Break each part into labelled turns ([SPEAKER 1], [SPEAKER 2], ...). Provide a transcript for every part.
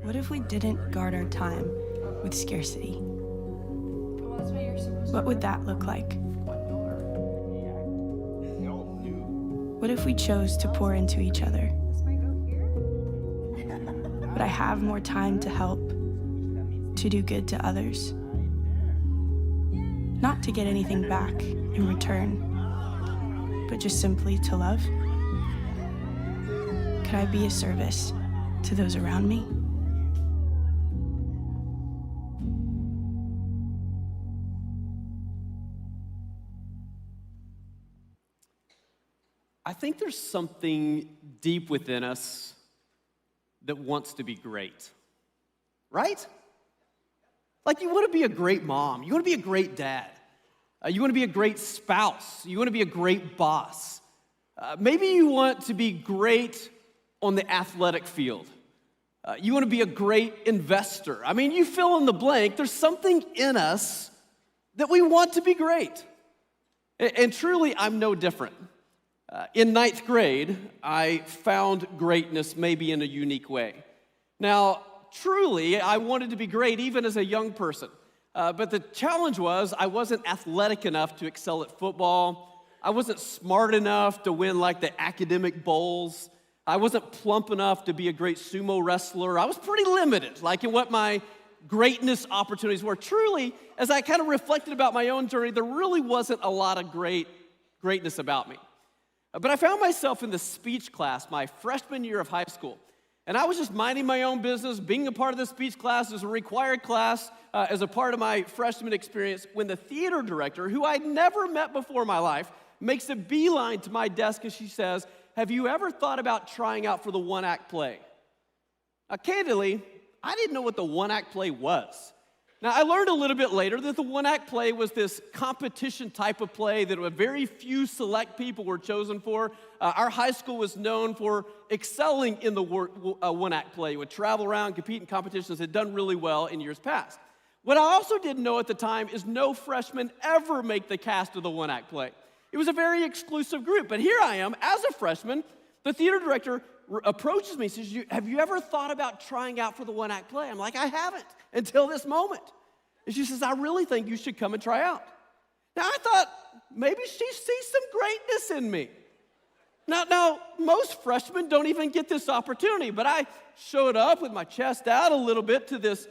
[SPEAKER 1] What if we didn't guard our time with scarcity? What would that look like? What if we chose to pour into each other? Would I have more time to help, to do good to others? Not to get anything back in return, but just simply to love? Could I be a service to those around me?
[SPEAKER 2] I think there's something deep within us that wants to be great, right? Like you want to be a great mom, you want to be a great dad, you want to be a great spouse, you want to be a great boss. Maybe you want to be great on the athletic field. You want to be a great investor. I mean, you fill in the blank. There's something in us that we want to be great. And truly, I'm no different. In ninth grade, I found greatness maybe in a unique way. Now, truly, I wanted to be great even as a young person. But the challenge was I wasn't athletic enough to excel at football. I wasn't smart enough to win like the academic bowls. I wasn't plump enough to be a great sumo wrestler. I was pretty limited, like in what my greatness opportunities were. Truly, as I kind of reflected about my own journey, there really wasn't a lot of greatness about me. But I found myself in the speech class my freshman year of high school. And I was just minding my own business, being a part of the speech class as a required class, as a part of my freshman experience, when the theater director, who I'd never met before in my life, makes a beeline to my desk and she says, "Have you ever thought about trying out for the one-act play?" Now, candidly, I didn't know what the one-act play was. Now, I learned a little bit later that the one-act play was this competition type of play that very few select people were chosen for. Our high school was known for excelling in the one-act play. It would travel around, compete in competitions, had done really well in years past. What I also didn't know at the time is no freshmen ever make the cast of the one-act play. It was a very exclusive group, but here I am, as a freshman, the theater director approaches me and says, "Have you ever thought about trying out for the one-act play?" I'm like, "I haven't until this moment." And she says, "I really think you should come and try out." Now, I thought, maybe she sees some greatness in me. Now, most freshmen don't even get this opportunity, but I showed up with my chest out a little bit to this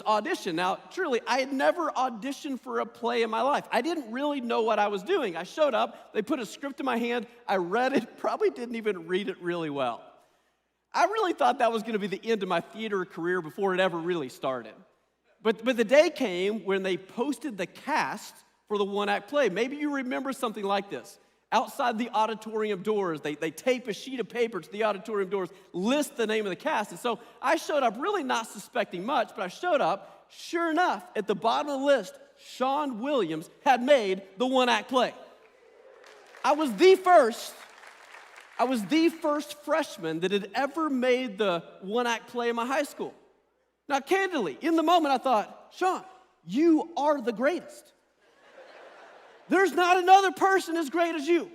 [SPEAKER 2] audition. Now, truly, I had never auditioned for a play in my life. I didn't really know what I was doing. I showed up, they put a script in my hand, I read it, probably didn't even read it really well. I really thought that was going to be the end of my theater career before it ever really started. But the day came when they posted the cast for the one-act play. Maybe you remember something like this. Outside the auditorium doors, they tape a sheet of paper to the auditorium doors, list the name of the cast. And so I showed up really not suspecting much, but I showed up. Sure enough, at the bottom of the list, Shawn Williams had made the one-act play. I was the first freshman that had ever made the one-act play in my high school. Now, candidly, in the moment, I thought, "Shawn, you are the greatest. There's not another person as great as you."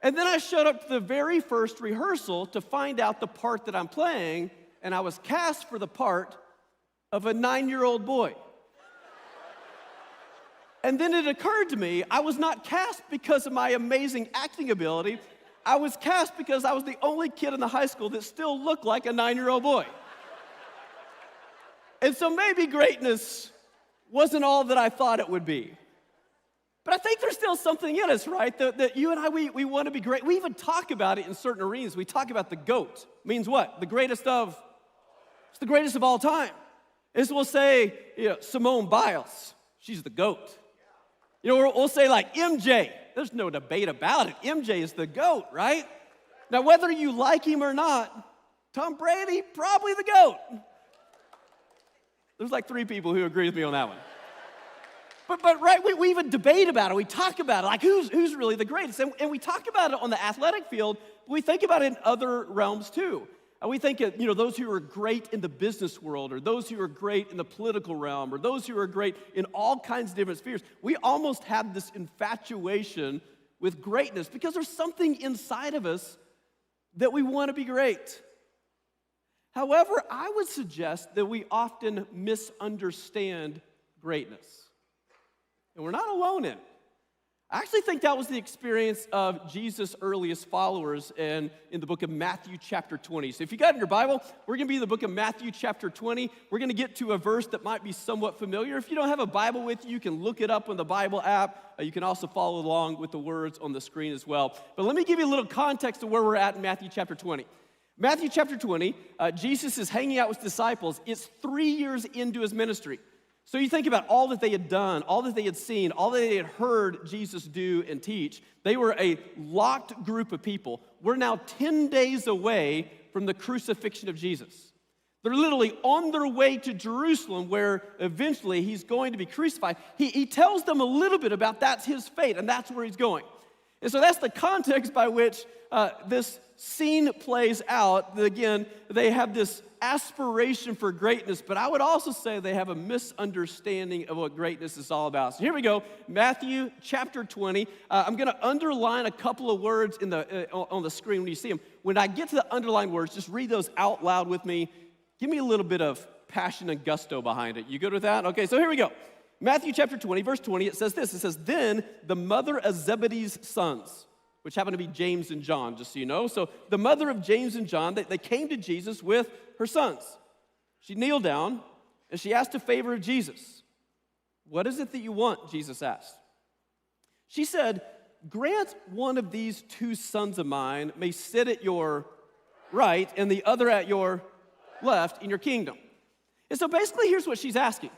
[SPEAKER 2] And then I showed up to the very first rehearsal to find out the part that I'm playing, and I was cast for the part of a 9-year-old boy. And then it occurred to me, I was not cast because of my amazing acting ability. I was cast because I was the only kid in the high school that still looked like a 9-year-old boy. And so maybe greatness wasn't all that I thought it would be. But I think there's still something in us, right? That you and I, we want to be great. We even talk about it in certain arenas. We talk about the GOAT. Means what? The greatest of, it's the greatest of all time. As we'll say, Simone Biles, she's the GOAT. We'll say like MJ. There's no debate about it. MJ is the GOAT, right? Now, whether you like him or not, Tom Brady, probably the GOAT. There's like 3 people who agree with me on that one. But right, we even debate about it. We talk about it, like who's really the greatest. And we talk about it on the athletic field, but we think about it in other realms too. And we think of, those who are great in the business world, or those who are great in the political realm, or those who are great in all kinds of different spheres. We almost have this infatuation with greatness because there's something inside of us that we want to be great. However, I would suggest that we often misunderstand greatness. And we're not alone in it. I actually think that was the experience of Jesus' earliest followers in the book of Matthew chapter 20. So if you got in your Bible, we're going to be in the book of Matthew chapter 20. We're going to get to a verse that might be somewhat familiar. If you don't have a Bible with you, you can look it up on the Bible app. You can also follow along with the words on the screen as well. But let me give you a little context of where we're at in Matthew chapter 20. Matthew chapter 20, Jesus is hanging out with disciples. It's 3 years into his ministry. So you think about all that they had done, all that they had seen, all that they had heard Jesus do and teach. They were a locked group of people. We're now 10 days away from the crucifixion of Jesus. They're literally on their way to Jerusalem where eventually he's going to be crucified. He tells them a little bit about that's his fate and that's where he's going. And so that's the context by which this scene plays out. Again, they have this aspiration for greatness, but I would also say they have a misunderstanding of what greatness is all about. So here we go, Matthew chapter 20. I'm going to underline a couple of words on the screen when you see them. When I get to the underlined words, just read those out loud with me. Give me a little bit of passion and gusto behind it. You good with that? Okay, so here we go. Matthew chapter 20, verse 20, it says this. It says, then the mother of Zebedee's sons, which happen to be James and John, just so you know. So the mother of James and John, they came to Jesus with her sons. She kneeled down, and she asked a favor of Jesus. What is it that you want, Jesus asked. She said, grant one of these two sons of mine may sit at your right and the other at your left in your kingdom. And so basically, here's what she's asking.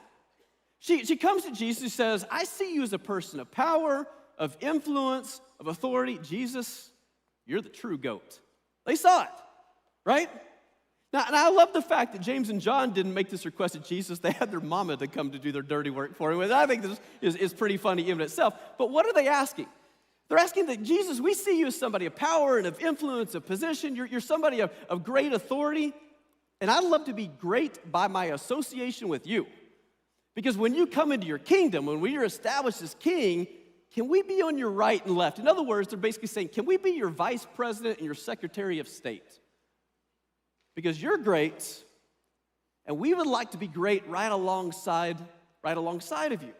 [SPEAKER 2] She comes to Jesus and says, I see you as a person of power, of influence, of authority. Jesus, you're the true GOAT. They saw it, right? Now, and I love the fact that James and John didn't make this request of Jesus. They had their mama to come to do their dirty work for him. And I think this is pretty funny in itself. But what are they asking? They're asking that, Jesus, we see you as somebody of power and of influence, of position. You're somebody of great authority. And I'd love to be great by my association with you. Because when you come into your kingdom, when we are established as king, can we be on your right and left? In other words, they're basically saying, can we be your vice president and your secretary of state? Because you're great, and we would like to be great right alongside of you.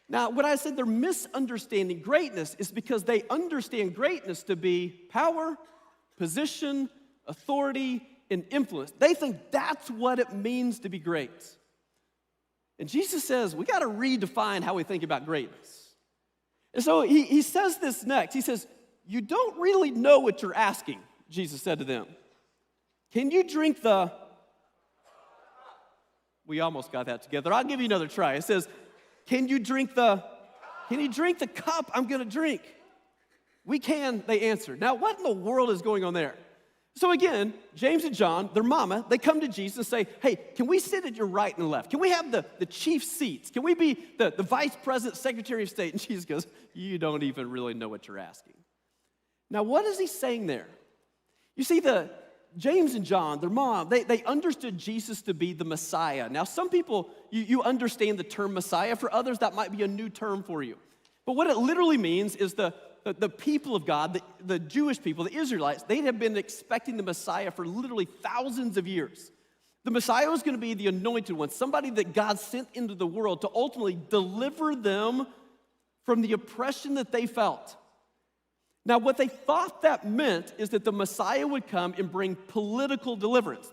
[SPEAKER 2] Now, when I said they're misunderstanding greatness, is because they understand greatness to be power, position, authority, and influence. They think that's what it means to be great. And Jesus says, we got to redefine how we think about greatness. And so he says this next. He says, you don't really know what you're asking, Jesus said to them. Can you drink the... We almost got that together. I'll give you another try. It says, can you drink the cup I'm going to drink? We can, they answered. Now, what in the world is going on there? So again, James and John, their mama, they come to Jesus and say, hey, can we sit at your right and left? Can we have the chief seats? Can we be the vice president, secretary of state? And Jesus goes, you don't even really know what you're asking. Now, what is he saying there? You see, James and John, their mom, they understood Jesus to be the Messiah. Now, some people, you understand the term Messiah. For others, that might be a new term for you. But what it literally means is the people of God, the Jewish people, the Israelites, they had been expecting the Messiah for literally thousands of years. The Messiah was going to be the anointed one, somebody that God sent into the world to ultimately deliver them from the oppression that they felt. Now, what they thought that meant is that the Messiah would come and bring political deliverance.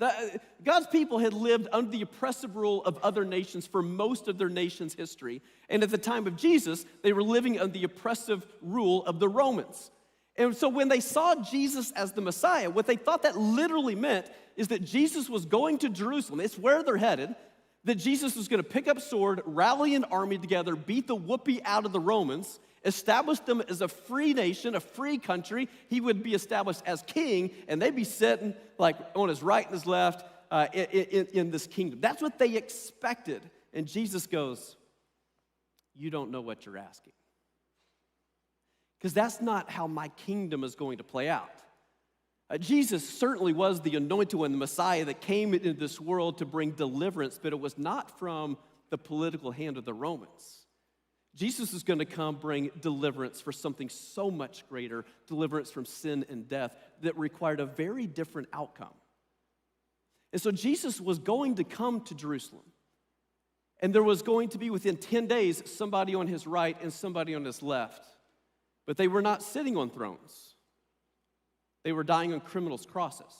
[SPEAKER 2] God's people had lived under the oppressive rule of other nations for most of their nation's history. And at the time of Jesus, they were living under the oppressive rule of the Romans. And so when they saw Jesus as the Messiah, what they thought that literally meant is that Jesus was going to Jerusalem. It's where they're headed. That Jesus was going to pick up a sword, rally an army together, beat the whoopee out of the Romans, establish them as a free nation, a free country. He would be established as king, and they'd be sitting like on his right and his left in this kingdom. That's what they expected. And Jesus goes, you don't know what you're asking. Because that's not how my kingdom is going to play out. Jesus certainly was the anointed one, the Messiah that came into this world to bring deliverance, but it was not from the political hand of the Romans. Jesus is going to come bring deliverance for something so much greater, deliverance from sin and death that required a very different outcome. And so Jesus was going to come to Jerusalem. And there was going to be, within 10 days, somebody on his right and somebody on his left. But they were not sitting on thrones. They were dying on criminals' crosses.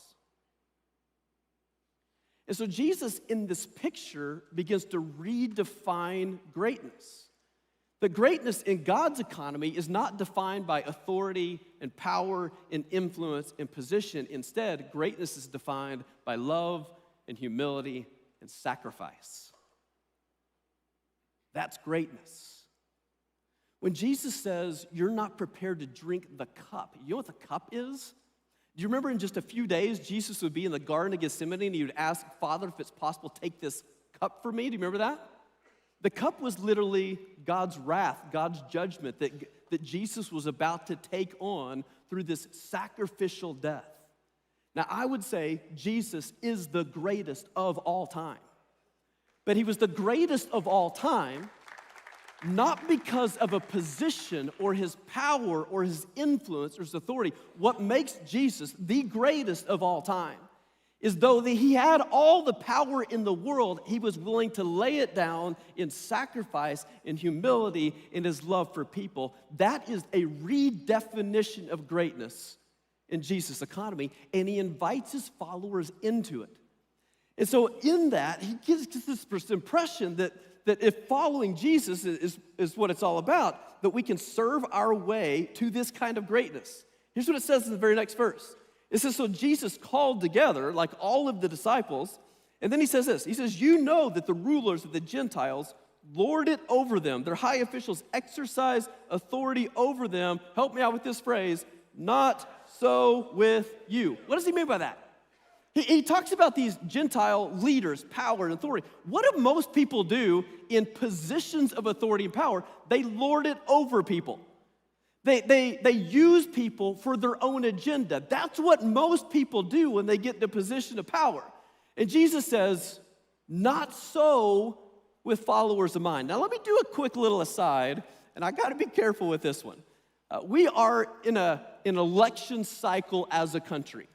[SPEAKER 2] And so Jesus, in this picture, begins to redefine greatness. The greatness in God's economy is not defined by authority and power and influence and position. Instead, greatness is defined by love and humility and sacrifice. That's greatness. When Jesus says, you're not prepared to drink the cup, you know what the cup is? Do you remember in just a few days, Jesus would be in the Garden of Gethsemane and he would ask, Father, if it's possible, take this cup from me. Do you remember that? The cup was literally God's wrath, God's judgment that Jesus was about to take on through this sacrificial death. Now, I would say Jesus is the greatest of all time. But he was the greatest of all time, not because of a position or his power or his influence or his authority. What makes Jesus the greatest of all time is though he had all the power in the world, he was willing to lay it down in sacrifice, in humility, in his love for people. That is a redefinition of greatness in Jesus' economy, and he invites his followers into it. And so in that, he gives this impression that if following Jesus is what it's all about, that we can serve our way to this kind of greatness. Here's what it says in the very next verse. It says, so Jesus called together, like all of the disciples, and then he says this. He says, you know that the rulers of the Gentiles lord it over them. Their high officials exercise authority over them. Help me out with this phrase, not so with you. What does he mean by that? He talks about these Gentile leaders, power and authority. What do most people do in positions of authority and power? They lord it over people. They use people for their own agenda. That's what most people do when they get in a position of power. And Jesus says, not so with followers of mine. Now let me do a quick little aside, and I got to be careful with this one. We are in an election cycle as a country.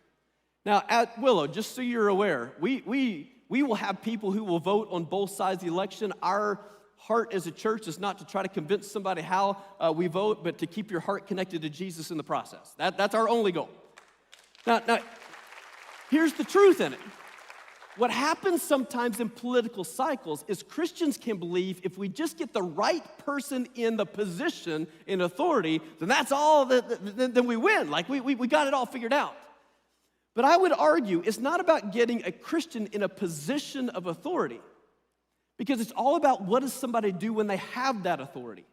[SPEAKER 2] Now at Willow, just so you're aware, we will have people who will vote on both sides of the election. Our heart as a church is not to try to convince somebody how we vote, but to keep your heart connected to Jesus in the process. That's our only goal. Now, here's the truth in it. What happens sometimes in political cycles is Christians can believe if we just get the right person in the position in authority, then that's all, then we win. Like we got it all figured out. But I would argue it's not about getting a Christian in a position of authority, because it's all about what does somebody do when they have that authority.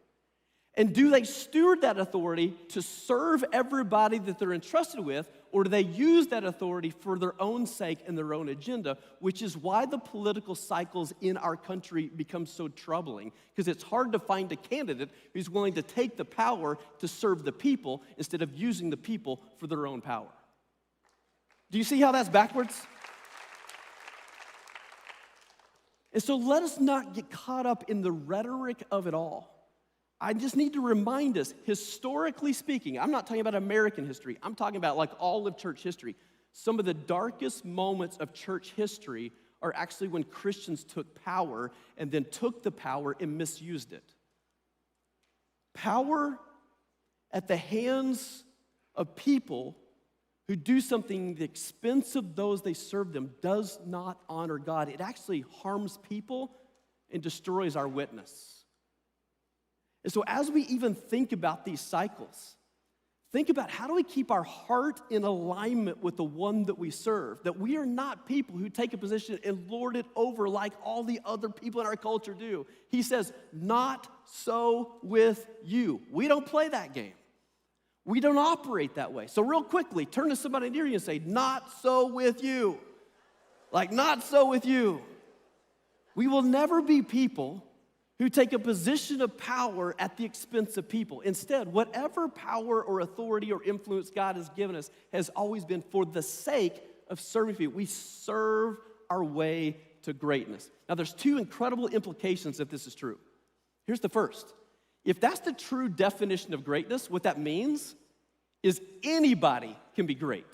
[SPEAKER 2] And do they steward that authority to serve everybody that they're entrusted with, or do they use that authority for their own sake and their own agenda, which is why the political cycles in our country become so troubling, because it's hard to find a candidate who's willing to take the power to serve the people instead of using the people for their own power. Do you see how that's backwards? And so let us not get caught up in the rhetoric of it all. I just need to remind us, historically speaking, I'm not talking about American history, I'm talking about like all of church history. Some of the darkest moments of church history are actually when Christians took power and then took the power and misused it. Power at the hands of people who do something at the expense of those they serve them does not honor God. It actually harms people and destroys our witness. And so as we even think about these cycles, think about how do we keep our heart in alignment with the one that we serve, that we are not people who take a position and lord it over like all the other people in our culture do. He says, not so with you. We don't play that game. We don't operate that way. So real quickly, turn to somebody near you and say, not so with you. Like, not so with you. We will never be people who take a position of power at the expense of people. Instead, whatever power or authority or influence God has given us has always been for the sake of serving people. We serve our way to greatness. Now, there's two incredible implications if this is true. Here's the first. If that's the true definition of greatness, what that means is anybody can be great,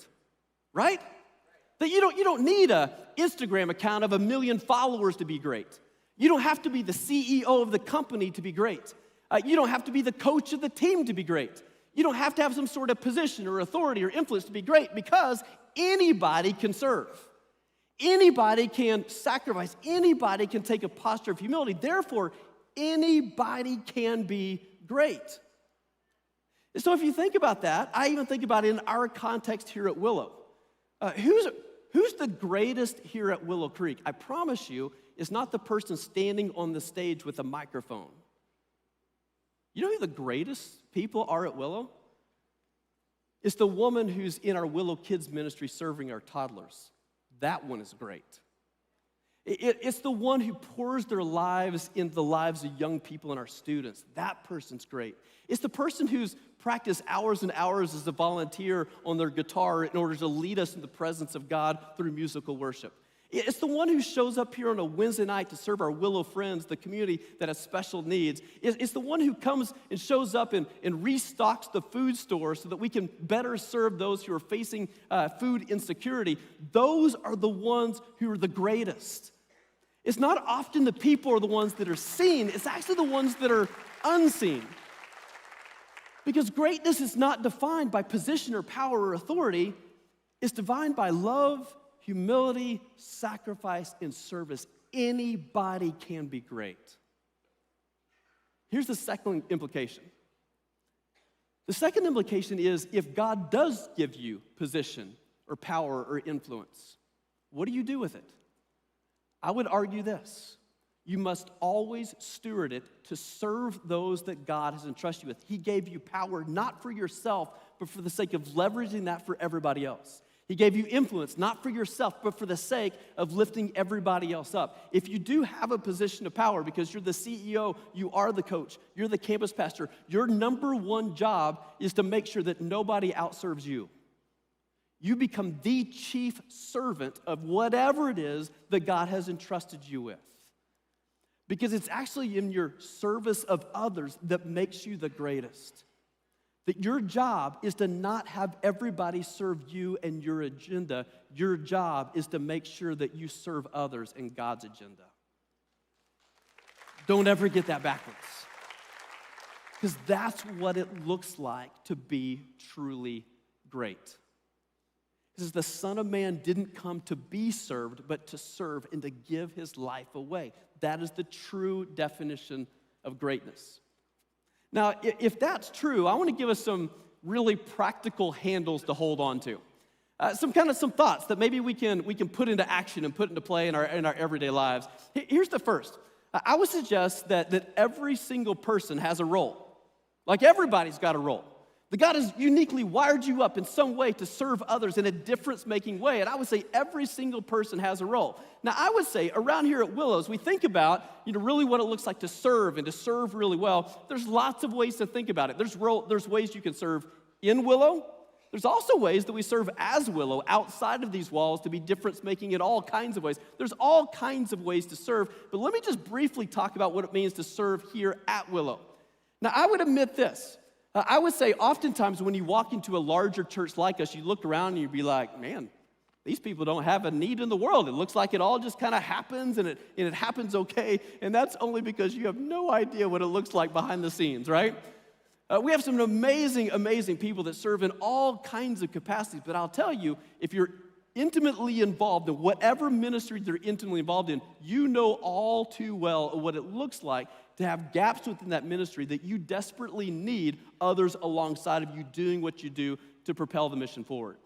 [SPEAKER 2] right? That you don't need an Instagram account of 1 million followers to be great. You don't have to be the CEO of the company to be great. You don't have to be the coach of the team to be great. You don't have to have some sort of position or authority or influence to be great, because anybody can serve. Anybody can sacrifice. Anybody can take a posture of humility. Therefore, anybody can be great. And so if you think about that, I even think about it in our context here at Willow. Who's the greatest here at Willow Creek? I promise you, it's not the person standing on the stage with a microphone. You know who the greatest people are at Willow? It's the woman who's in our Willow Kids ministry serving our toddlers. That one is great. It's the one who pours their lives into the lives of young people and our students. That person's great. It's the person who's practiced hours and hours as a volunteer on their guitar in order to lead us in the presence of God through musical worship. It's the one who shows up here on a Wednesday night to serve our Willow friends, the community that has special needs. It's the one who comes and shows up and restocks the food store so that we can better serve those who are facing food insecurity. Those are the ones who are the greatest. It's not often the people are the ones that are seen. It's actually the ones that are unseen. Because greatness is not defined by position or power or authority. It's defined by love, humility, sacrifice, and service. Anybody can be great. Here's the second implication. The second implication is, if God does give you position or power or influence, what do you do with it? I would argue this: you must always steward it to serve those that God has entrusted you with. He gave you power not for yourself, but for the sake of leveraging that for everybody else. He gave you influence, not for yourself, but for the sake of lifting everybody else up. If you do have a position of power, because you're the CEO, you are the coach, you're the campus pastor, your number one job is to make sure that nobody outserves you. You become the chief servant of whatever it is that God has entrusted you with. Because it's actually in your service of others that makes you the greatest. That your job is to not have everybody serve you and your agenda. Your job is to make sure that you serve others in God's agenda. Don't ever get that backwards. Because that's what it looks like to be truly great. Because the Son of Man didn't come to be served, but to serve and to give his life away. That is the true definition of greatness. Now, if that's true, I want to give us some really practical handles to hold on to. Some thoughts that maybe we can put into action and put into play in our everyday lives. Here's the first. I would suggest that every single person has a role. Like, everybody's got a role. That God has uniquely wired you up in some way to serve others in a difference-making way. And I would say every single person has a role. Now, I would say around here at Willows, we think about, really what it looks like to serve and to serve really well. There's lots of ways to think about it. There's ways you can serve in Willow. There's also ways that we serve as Willow outside of these walls to be difference-making in all kinds of ways. There's all kinds of ways to serve. But let me just briefly talk about what it means to serve here at Willow. Now, I would admit this. I would say oftentimes when you walk into a larger church like us, you look around and you'd be like, man, these people don't have a need in the world. It looks like it all just kind of happens, and it happens okay. And that's only because you have no idea what it looks like behind the scenes, right? We have some amazing, amazing people that serve in all kinds of capacities. But I'll tell you, if you're intimately involved in whatever ministry they're intimately involved in, you know all too well what it looks like to have gaps within that ministry that you desperately need others alongside of you doing what you do to propel the mission forward.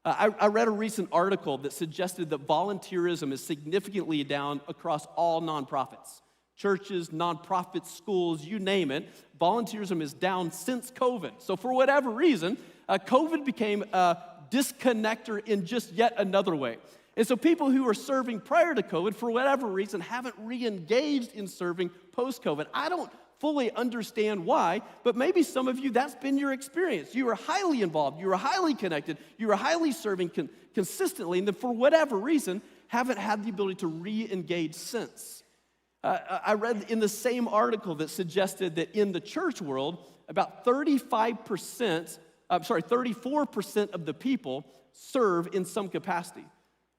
[SPEAKER 2] I read a recent article that suggested that volunteerism is significantly down across all nonprofits. Churches, nonprofits, schools, you name it, volunteerism is down since COVID. So for whatever reason, COVID became a disconnector in just yet another way. And so people who were serving prior to COVID, for whatever reason, haven't re-engaged in serving post-COVID. I don't fully understand why, but maybe some of you, that's been your experience. You were highly involved, you were highly connected, you were highly serving consistently, and then for whatever reason, haven't had the ability to re-engage since. I read in the same article that suggested that in the church world, about 34% of the people serve in some capacity.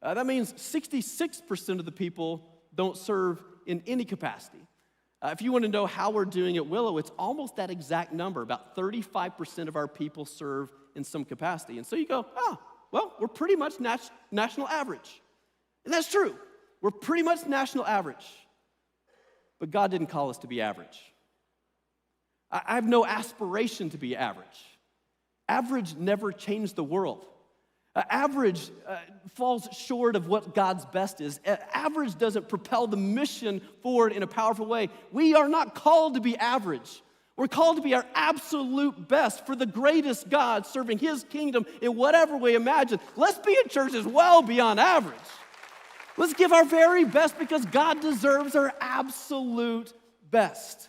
[SPEAKER 2] That means 66% of the people don't serve in any capacity. If you want to know how we're doing at Willow, it's almost that exact number. About 35% of our people serve in some capacity. And so you go, oh, well, we're pretty much national average. And that's true. We're pretty much national average. But God didn't call us to be average. I have no aspiration to be average. Average never changed the world. Average falls short of what God's best is. Average doesn't propel the mission forward in a powerful way. We are not called to be average. We're called to be our absolute best for the greatest God, serving His kingdom in whatever way imagined. Let's be a church that's well beyond average. Let's give our very best because God deserves our absolute best.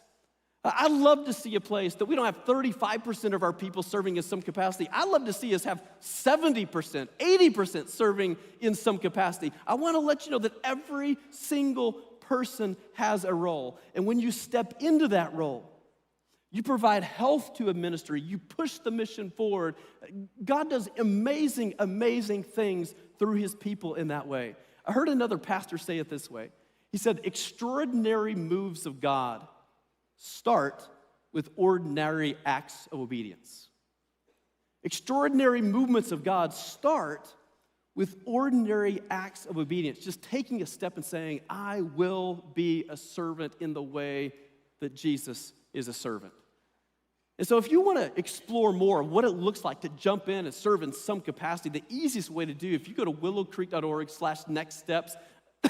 [SPEAKER 2] I'd love to see a place that we don't have 35% of our people serving in some capacity. I'd love to see us have 70%, 80% serving in some capacity. I want to let you know that every single person has a role. And when you step into that role, you provide health to a ministry, you push the mission forward. God does amazing, amazing things through His people in that way. I heard another pastor say it this way. He said, extraordinary moves of God start with ordinary acts of obedience. Extraordinary movements of God start with ordinary acts of obedience, just taking a step and saying, I will be a servant in the way that Jesus is a servant. And so if you want to explore more of what it looks like to jump in and serve in some capacity, the easiest way to do, if you go to willowcreek.org/nextsteps,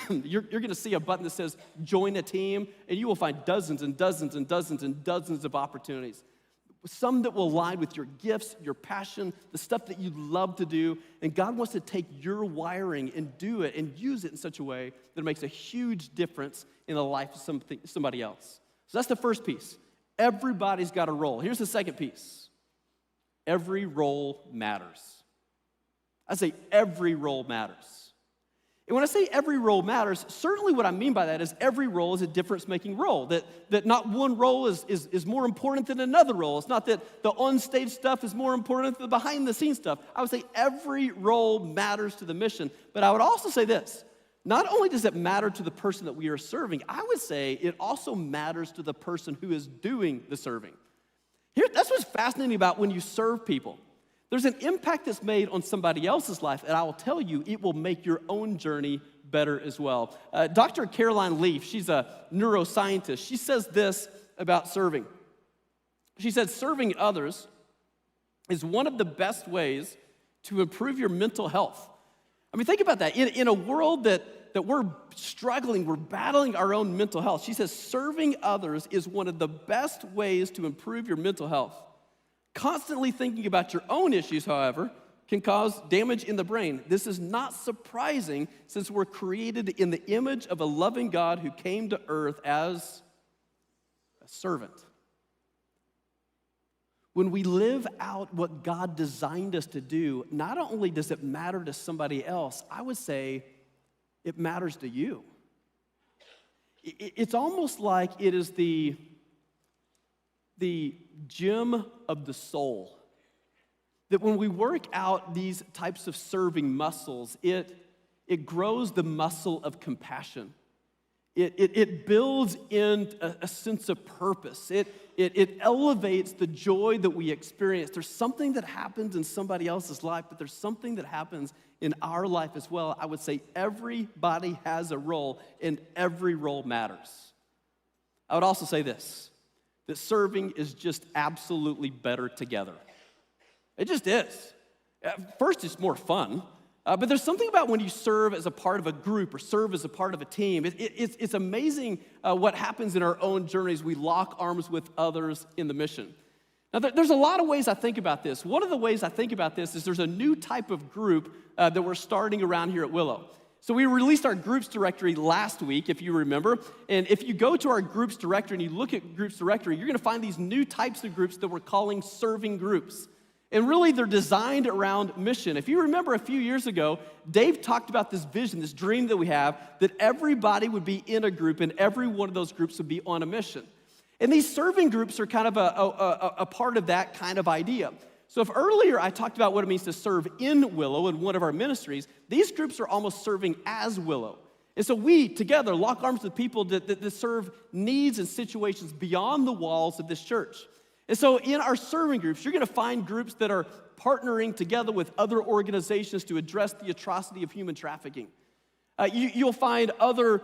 [SPEAKER 2] you're going to see a button that says join a team, and you will find dozens and dozens and dozens and dozens of opportunities. Some that will align with your gifts, your passion, the stuff that you love to do. And God wants to take your wiring and do it and use it in such a way that it makes a huge difference in the life of somebody else. So that's the first piece. Everybody's got a role. Here's the second piece. Every role matters. I say every role matters. And when I say every role matters, certainly what I mean by that is every role is a difference-making role, that not one role is more important than another role. It's not that the on-stage stuff is more important than the behind-the-scenes stuff. I would say every role matters to the mission, but I would also say this. Not only does it matter to the person that we are serving, I would say it also matters to the person who is doing the serving. That's what's fascinating about when you serve people. There's an impact that's made on somebody else's life, and I will tell you, it will make your own journey better as well. Dr. Caroline Leaf, she's a neuroscientist. She says this about serving. She said, serving others is one of the best ways to improve your mental health. I mean, think about that. In a world that we're struggling, we're battling our own mental health, she says serving others is one of the best ways to improve your mental health. Constantly thinking about your own issues, however, can cause damage in the brain. This is not surprising since we're created in the image of a loving God who came to earth as a servant. When we live out what God designed us to do, not only does it matter to somebody else, I would say it matters to you. It's almost like it is the gym of the soul. That when we work out these types of serving muscles, it grows the muscle of compassion. It builds in a sense of purpose. It elevates the joy that we experience. There's something that happens in somebody else's life, but there's something that happens in our life as well. I would say everybody has a role, and every role matters. I would also say this, that serving is just absolutely better together. It just is. First, it's more fun. But there's something about when you serve as a part of a group or serve as a part of a team. It's amazing what happens in our own journeys. We lock arms with others in the mission. Now, there's a lot of ways I think about this. One of the ways I think about this is there's a new type of group that we're starting around here at Willow. So we released our groups directory last week, if you remember. And if you go to our groups directory and you look at groups directory, you're going to find these new types of groups that we're calling serving groups. And really, they're designed around mission. If you remember a few years ago, Dave talked about this vision, this dream that we have, that everybody would be in a group and every one of those groups would be on a mission. And these serving groups are kind of a part of that kind of idea. So if earlier I talked about what it means to serve in Willow in one of our ministries, these groups are almost serving as Willow. And so we, together, lock arms with people that serve needs and situations beyond the walls of this church. And so in our serving groups, you're going to find groups that are partnering together with other organizations to address the atrocity of human trafficking. You'll find other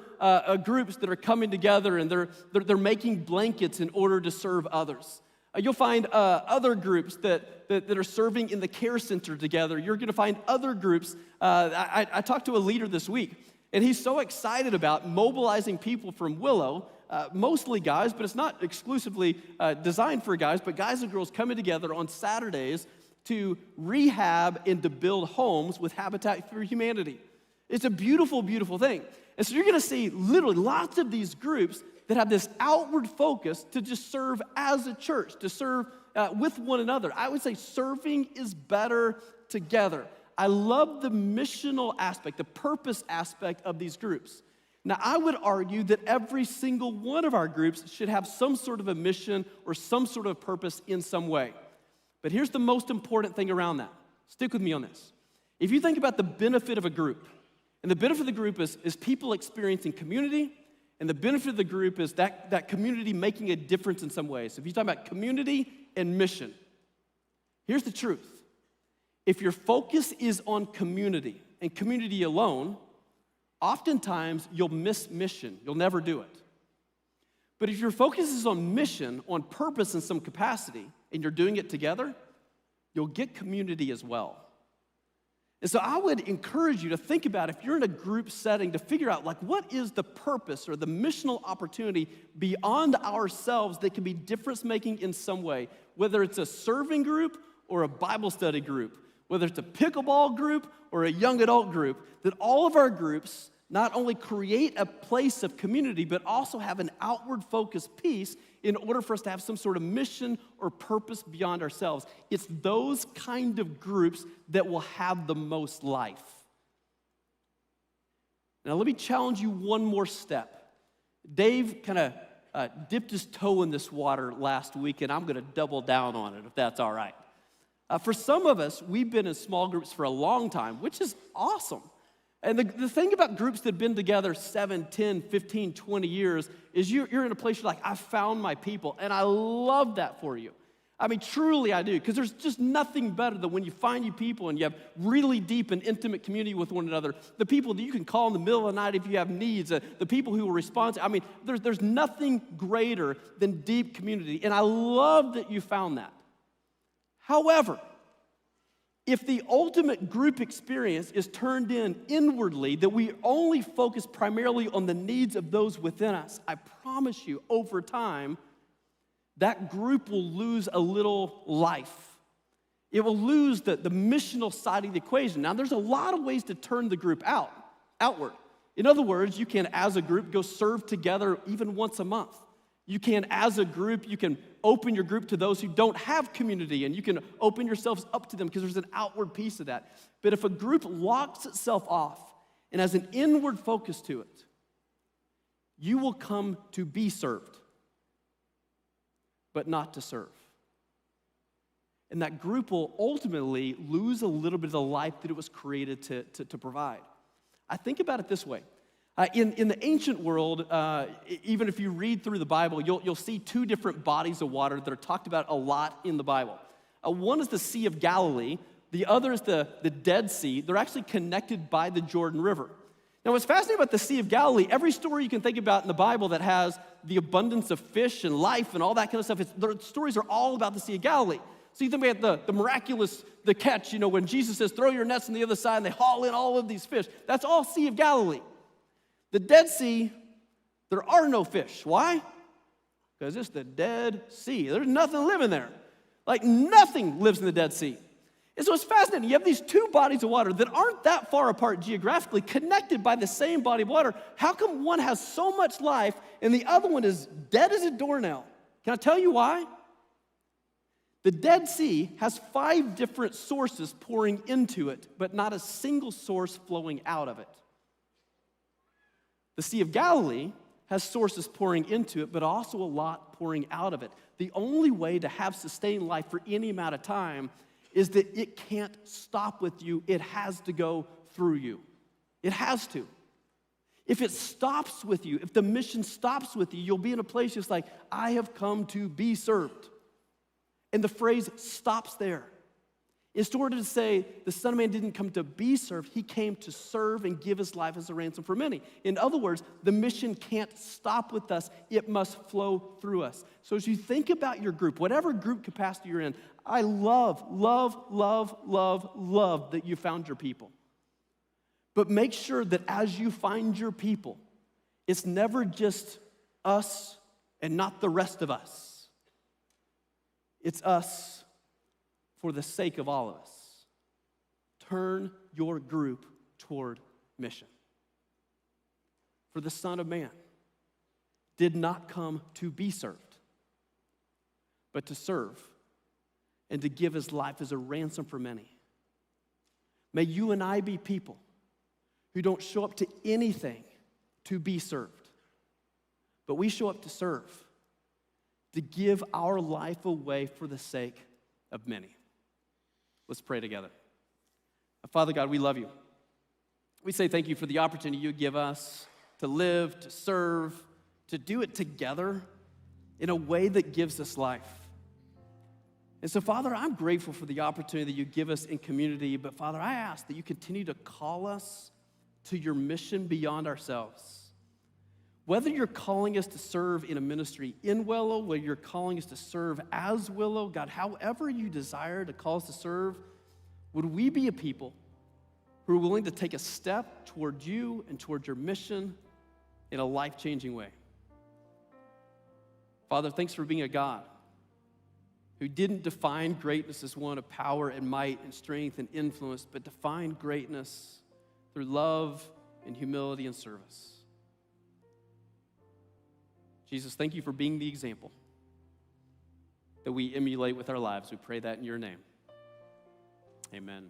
[SPEAKER 2] groups that are coming together and they're making blankets in order to serve others. You'll find other groups that are serving in the care center together. You're going to find other groups. I talked to a leader this week, and he's so excited about mobilizing people from Willow, mostly guys, but it's not exclusively designed for guys, but guys and girls coming together on Saturdays to rehab and to build homes with Habitat for Humanity. It's a beautiful, beautiful thing. And so you're going to see literally lots of these groups that have this outward focus to just serve as a church, to serve with one another. I would say serving is better together. I love the missional aspect, the purpose aspect of these groups. Now, I would argue that every single one of our groups should have some sort of a mission or some sort of purpose in some way. But here's the most important thing around that. Stick with me on this. If you think about the benefit of a group, and the benefit of the group is people experiencing community, and the benefit of the group is that community making a difference in some ways. So if you talk about community and mission, here's the truth. If your focus is on community and community alone, oftentimes you'll miss mission. You'll never do it. But if your focus is on mission, on purpose in some capacity, and you're doing it together, you'll get community as well. And so I would encourage you to think about, if you're in a group setting, to figure out, like, what is the purpose or the missional opportunity beyond ourselves that can be difference-making in some way, whether it's a serving group or a Bible study group, whether it's a pickleball group or a young adult group, that all of our groups not only create a place of community, but also have an outward-focused piece in order for us to have some sort of mission or purpose beyond ourselves. It's those kind of groups that will have the most life. Now, let me challenge you one more step. Dave kind of dipped his toe in this water last week, and I'm going to double down on it, if that's all right. For some of us, we've been in small groups for a long time, which is awesome. And the thing about groups that have been together 7, 10, 15, 20 years is you're in a place you're like, I found my people. And I love that for you. I mean, truly I do. Because there's just nothing better than when you find you people and you have really deep and intimate community with one another. The people that you can call in the middle of the night if you have needs. The people who will respond to, I mean, there's nothing greater than deep community. And I love that you found that. However, if the ultimate group experience is turned inwardly, that we only focus primarily on the needs of those within us, I promise you, over time, that group will lose a little life. It will lose the missional side of the equation. Now, there's a lot of ways to turn the group outward. In other words, you can, as a group, go serve together even once a month. You can, as a group, you can open your group to those who don't have community, and you can open yourselves up to them because there's an outward piece of that. But if a group locks itself off and has an inward focus to it, you will come to be served, but not to serve. And that group will ultimately lose a little bit of the life that it was created to provide. I think about it this way. In the ancient world, even if you read through the Bible, you'll see two different bodies of water that are talked about a lot in the Bible. One is the Sea of Galilee. The other is the Dead Sea. They're actually connected by the Jordan River. Now, what's fascinating about the Sea of Galilee, every story you can think about in the Bible that has the abundance of fish and life and all that kind of stuff, the stories are all about the Sea of Galilee. So you think about the miraculous, the catch, when Jesus says, throw your nets on the other side, and they haul in all of these fish. That's all Sea of Galilee. The Dead Sea, there are no fish. Why? Because it's the Dead Sea. There's nothing living there. Like, nothing lives in the Dead Sea. And so it's fascinating. You have these two bodies of water that aren't that far apart geographically, connected by the same body of water. How come one has so much life and the other one is dead as a doornail? Can I tell you why? The Dead Sea has 5 different sources pouring into it, but not a single source flowing out of it. The Sea of Galilee has sources pouring into it, but also a lot pouring out of it. The only way to have sustained life for any amount of time is that it can't stop with you. It has to go through you. It has to. If it stops with you, if the mission stops with you, you'll be in a place just like, I have come to be served. And the phrase stops there. In order to say the Son of Man didn't come to be served, he came to serve and give his life as a ransom for many. In other words, the mission can't stop with us. It must flow through us. So as you think about your group, whatever group capacity you're in, I love that you found your people. But make sure that as you find your people, it's never just us and not the rest of us. It's us for the sake of all of us. Turn your group toward mission. For the Son of Man did not come to be served, but to serve and to give his life as a ransom for many. May you and I be people who don't show up to anything to be served, but we show up to serve, to give our life away for the sake of many. Let's pray together. Father God, we love you. We say thank you for the opportunity you give us to live, to serve, to do it together in a way that gives us life. And so, Father, I'm grateful for the opportunity that you give us in community, but Father, I ask that you continue to call us to your mission beyond ourselves. Whether you're calling us to serve in a ministry in Willow, whether you're calling us to serve as Willow, God, however you desire to call us to serve, would we be a people who are willing to take a step toward you and toward your mission in a life-changing way? Father, thanks for being a God who didn't define greatness as one of power and might and strength and influence, but defined greatness through love and humility and service. Jesus, thank you for being the example that we emulate with our lives. We pray that in your name. Amen.